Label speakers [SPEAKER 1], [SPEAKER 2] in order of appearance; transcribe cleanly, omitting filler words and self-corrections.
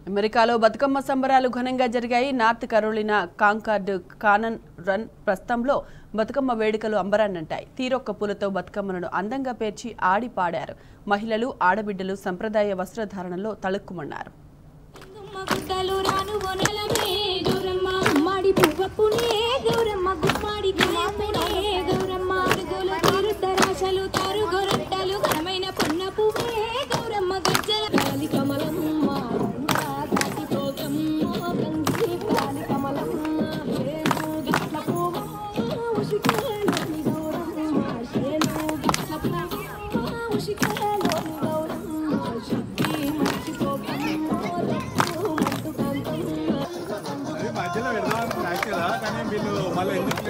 [SPEAKER 1] అమెరికాలో బతుకమ్మ సంబరాలు ఘనంగా జరిగాయి. North Carolina Concord Cannon run ప్రస్థంలో బతుకమ్మ వేడుకలు అంబరాన్నంటాయి. తీరొక్క పూలతో బతుకమ్మలను అందంగా పేర్చి ఆడి పాడారు. మహిళలు ఆడబిడ్డలు సంప్రదాయ వస్త్రధారణలో తళుక్కుమన్నారు.
[SPEAKER 2] మధ్యలో పెడదాం కానీ వీళ్ళు మళ్ళీ ఎందుకు